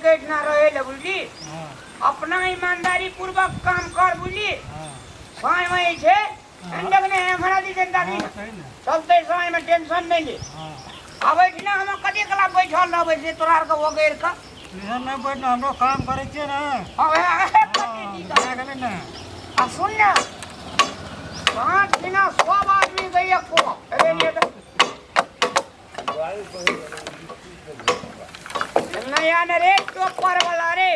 देश ना रहे बुझली अपना ईमानदारी पूर्वक काम कर बुझली समय में छे अंडक ने हमरा दी जनता दी चलते समय में टेंशन नहीं ले आबै छी ना हम कते कला बैठल रहबै से तोरार के वगैर का इधर नहीं बैठना हमरो काम करे छे ना अबे गेले ना आ सुन ना पांच बिना 100 आदमी गई को अरे ये नया ने रे टोपर वाला रे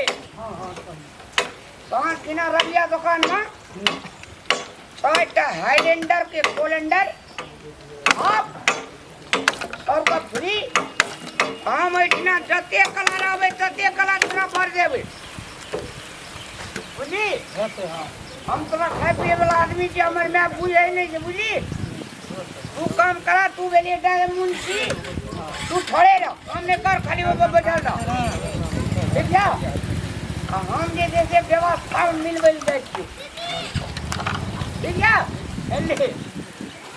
पांच बिना रबिया दुकान में छटा हाईलैंडर के कोलेंडर आप और का फ्री हम इतना जते कलर आवे तते कलर तोरा भर देबे बुझी हम तोरा खाए पिए वाला आदमी के हमर में बुझे नहीं जे बुझी तू काम करा तू बेले डाले मुंशी तू खड़े रह हमने कर खाली वो बैठल रह ठीक है हम जे जैसे व्यवस्था मिलबल जाय छी ठीक है एले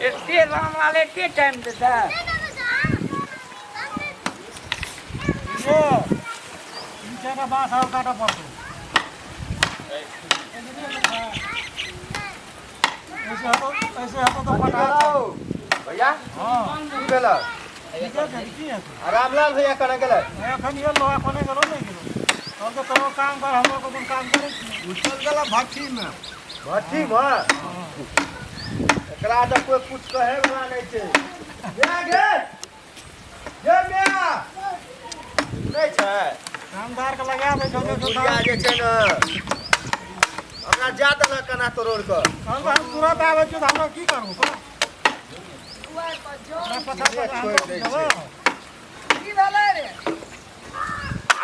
एते राम वाले के टाइम देता ये नीचे का बांस और काटा पड़तो ऐसे हतो तो फटा भैया हां की भेला की है रामलाल भैया कने गेलै एखन ये लोहा कोने गेलो नहीं गेलो तो तोरो काम कर हमरो को काम करे उछल गेला भट्ठी में एकरा त कोई कुछ कहे वाला नहीं छै ये मिया नहीं छै कामदार के लगा दे जो बुढ़िया जे छै न हमरा जा देला कना तोड़ के हम तुरंत आवे छ हमरा की करू तो की भेलै रे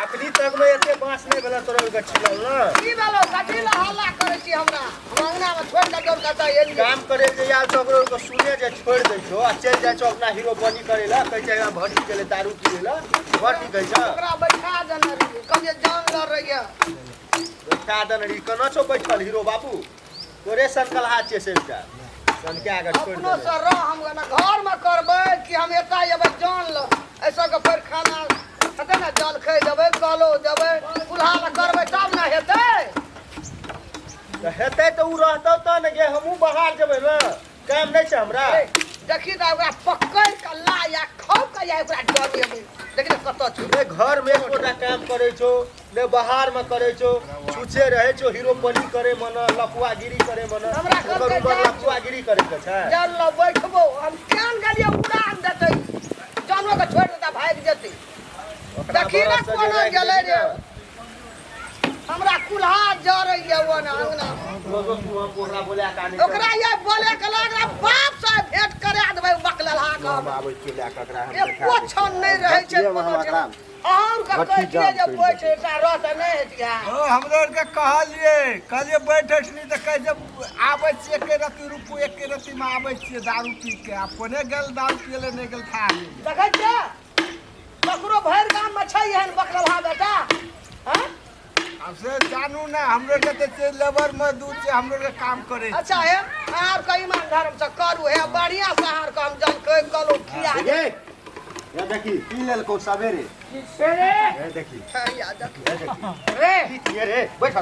अखनी तक में एते बांस नहीं भेला तोड़ के छिलल न की भेलो कथि ला हल्ला करै छी हमरा हम अंगना में छोड़ के दौड़ कता एली काम करे जे यार चोकरो के सुने जे छोड़ दे छो आ चल जाय छो अपना हीरो बनी करे ला कहै छै भट्टी गेले दारू पीले ला भट्टी कहै छ ओकरा बैठा देने रही कहिए जान ल रही बैठा देने रही कना छो बैठल हीरो बाबू तोरे संकलहा छै सेटा सन के आगे छोड़ अपनो दे से रह हम घर में करबै कि हम एता एबै जान ल ऐसा के फिर खाना हेतै ना जल खै देबै कालो देबै कुल्हा ला करबै तब ना हेतै त हेतै त उ रहतौ त न गे हमहू बाहर जेबै न काम नहीं छै हमरा देखी त ओकरा पकड़ के ला या खौ के या ओकरा डरेबै देखी त कत छ ने घर में एकोटा काम करे छो ने बाहर में करे छो छुछे रहे छो हीरो बनी करे मन लफुआगिरी करे मन हमरा ओकर ऊपर लफुआगिरी करे के छै जल ल बैठबो हम केन गलिए उड़ान देतै जानो के छोड़ देता भाग जेतै देखी ना कोना गेलै रे हमरा कुल्हा जरै ये वो ना अंगना रोजो तू पोरा बोला काने ओकरा ये बोले के लागला बाप से भेंट करा देबै बकललहा का आबै छी ला ककरा हम एको छन नहीं रहै छै अहम का कहै छियै जे बैठ एकटा रह त नहीं हेतिया ओ हमरो के कहलिए बैठस नहीं त कह जब आबै छी एक रत्ती में आबै छी दारू पी के आ कोने गेल दारू पियले नहीं गेल खा देखै छियै ककरो भरि गाम में छै एहन बकललहा बेटा हैं अब से जानू ना हमरो के ते लेबर मजदूर छै हमरो के काम करे अच्छा है आर का ईमान धर्म से करू है बढ़िया से आर का हम जान के कलो खिया दे ये देखी पी लेल को सवेरे से रे ये देखी या देख ये देखी रे ये रे बैठ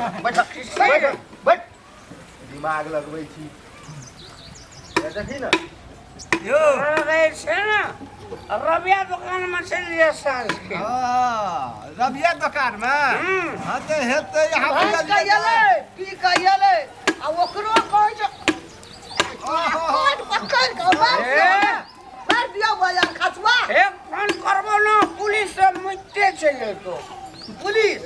बैठ दिमाग लगबै छी ये देखी ना यो रे से ना रबिया दुकान में से लिए साल के हां रबिया दुकान में हां ते हेते यहाँ भाई का येले पी का येले आ ओकरो कहै छ पकड़ के मार दिया बाजार खसवा ए फोन करबो ना पुलिस से मुइते चले तो पुलिस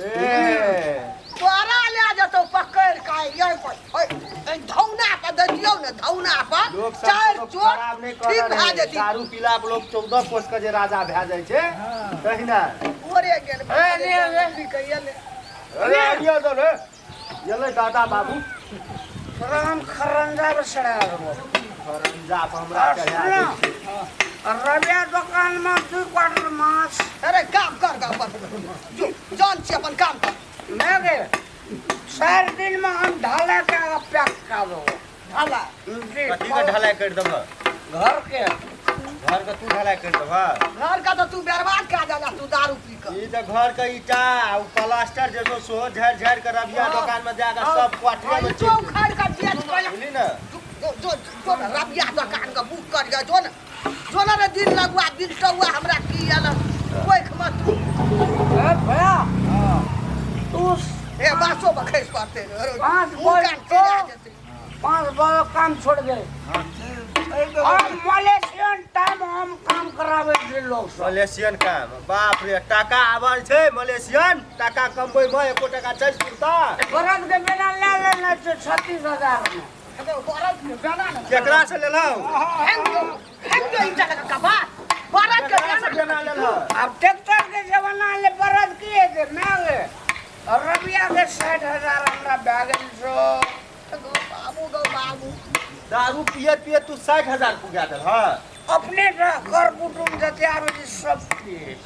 तोरा ले जतो पकड़ के ये कोई धौना पर दे दियो ना धौना पर चार चोर खराब नहीं ठीक कर भा जेती दारू पीला लोग 14 कोस के जे राजा भै जाय छै कहिना ओरे गेल रे पी के येले अरे आइयो तो रे येले दादा बाबू राम खरंजा बसड़ा रो खरंजा पर हमरा कहिया रबिया दुकान में 2 क्वार्टर मांस अरे काम कर जान से अपन काम कर मैं गे 4 दिन में हम ढाला के पैक कर दो ढाला कथी का ढलाई कर दब घर के घर का तू ढलाई कर देबा घर का तो तू बर्बाद कर देला तू दारू पी कर ई त घर का ईटा आ प्लास्टर जैसो सो झाड़ झाड़ कर रबिया दुकान में जाकर सब क्वार्टर में जो उखाड़ कर बेच पहले बुझली ना जो रबिया दुकान का बुक कर जा जो ना रे दिन लगवा दिन टौआ हमरा की आला कोई मत ए भैया तू ए बासो बखैस पाते पांच बजे काम छोड़ दे और मलेशियन टाइम हम काम करावे छे लोग सब मलेशियन काम बाप रे टाका आवन छै मलेशियन टाका कमबै में एको टका छै सुरता बरद के बिना ले लेना 36,000 में केकरा से लेलौ अब ट्रैक्टर के जमाना ले बरद किए थे मैं और रबिया के 60,000 हमरा बैगन सो बाबू दारू पियत पियत तू 60,000 पुगा देल हां अपने घर कुटुम जते आवे छी सब पिए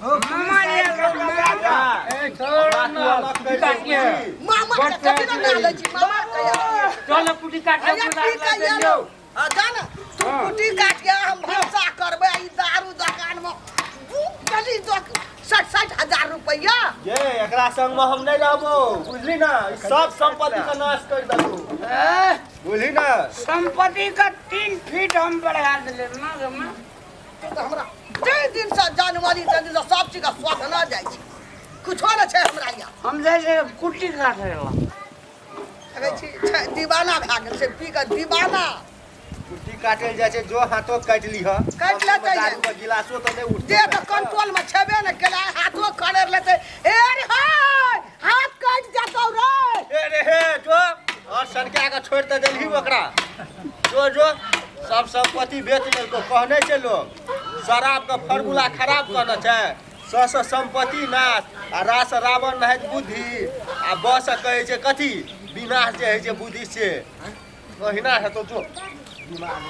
मामा ले ए छोड़ ना मामा के कभी ना डालै छी मामा कहिया चलो कुटी काट लो आ जाना तू कुटी काट के हम भरोसा करबै ई दारू दुकान में चली 60,000 रुपया ये एकरा संग में हम नहीं रहबो बुझली ना सब संपत्ति का नाश कर देबो बुझली ना संपत्ति का 3 फीट हम बढ़ा देले ना जमा तो हमरा जे दिन से जानवाली ते दिन से सब चीज का स्वाद ना जाय छी कुछो न छै हमरा यहाँ हम जैसे कुटी काटे ला कहै छी दीवाना भए गेल छै पी के दीवाना कुट्टी काटल जाय छै जो हाथो काट लीह काट लेतै दारू का गिलासो तो नहीं उठते जे तो कंट्रोल में छेबे न केला हाथो खड़ेर लेते ए रे हाय हाथ काट जातौ रे ए रे हे जो और सनका के छोड़ दे देलही ओकरा जो सब संपत्ति बेच लेलको कहने छै लोग शराब का फार्मूला खराब करना छै स संपत्ति नाश आ रास रावण रहत बुद्धि आ बस कहै छै कथी विनाश जे है छै बुद्धि से ओहिना हेतौ जो दिमाग